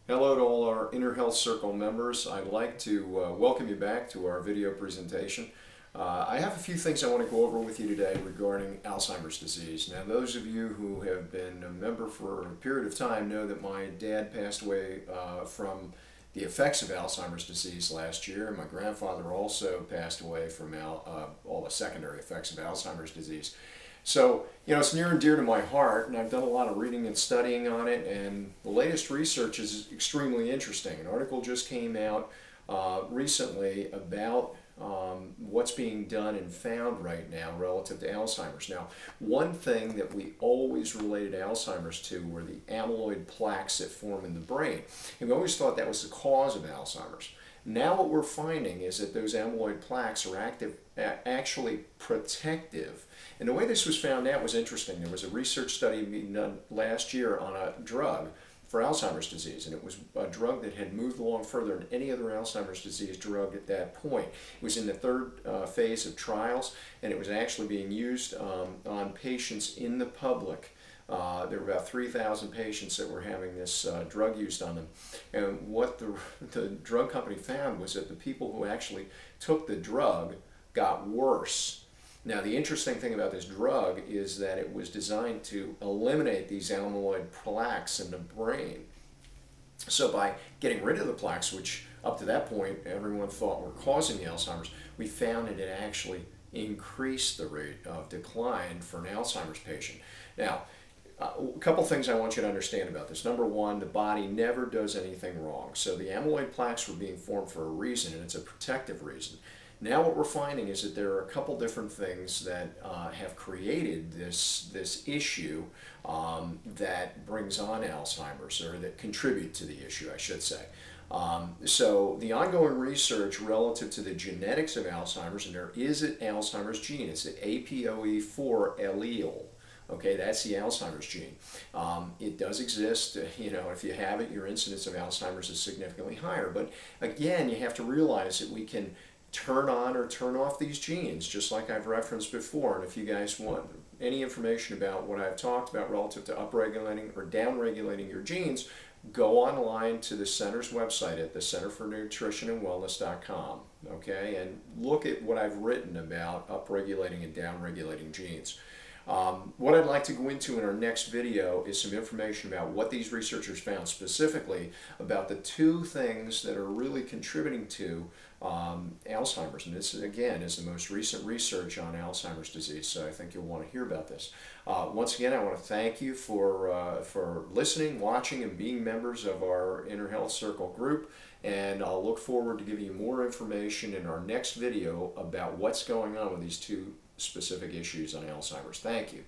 Hello to all our Inner Health Circle members. I'd like to welcome you back to our video presentation. I have a few things I want to go over with you today regarding Alzheimer's disease. Now, those of you who have been a member for a period of time know that my dad passed away from the effects of Alzheimer's disease last year. My grandfather also passed away from all the secondary effects of Alzheimer's disease. So, it's near and dear to my heart, and I've done a lot of reading and studying on it, and the latest research is extremely interesting. An article just came out recently about what's being done and found right now relative to Alzheimer's. Now, one thing that we always related Alzheimer's to were the amyloid plaques that form in the brain, and we always thought that was the cause of Alzheimer's. Now what we're finding is that those amyloid plaques are actually protective. And the way this was found out was interesting. There was a research study being done last year on a drug for Alzheimer's disease, and it was a drug that had moved along further than any other Alzheimer's disease drug at that point. It was in the third phase of trials, and it was actually being used on patients in the public. There were about 3,000 patients that were having this drug used on them. And what the drug company found was that the people who actually took the drug got worse. Now, the interesting thing about this drug is that it was designed to eliminate these amyloid plaques in the brain. So by getting rid of the plaques, which up to that point everyone thought were causing the Alzheimer's, we found that it actually increased the rate of decline for an Alzheimer's patient. Now, a couple things I want you to understand about this. Number one, the body never does anything wrong. So the amyloid plaques were being formed for a reason, and it's a protective reason. Now what we're finding is that there are a couple different things that have created this issue that brings on Alzheimer's, or that contribute to the issue, I should say. So the ongoing research relative to the genetics of Alzheimer's, and there is an Alzheimer's gene, it's the APOE4 allele. Okay, that's the Alzheimer's gene. It does exist. If you have it, your incidence of Alzheimer's is significantly higher. But again, you have to realize that we can turn on or turn off these genes, just like I've referenced before. And if you guys want any information about what I've talked about relative to upregulating or downregulating your genes, go online to the center's website at the Center for Nutrition and Wellness.com, okay, and look at what I've written about upregulating and downregulating genes. What I'd like to go into in our next video is some information about what these researchers found, specifically about the two things that are really contributing to Alzheimer's. And this, again, is the most recent research on Alzheimer's disease, so I think you'll want to hear about this. Once again, I want to thank you for listening, watching, and being members of our Inner Health Circle group. And I'll look forward to giving you more information in our next video about what's going on with these two specific issues on Alzheimer's. Thank you.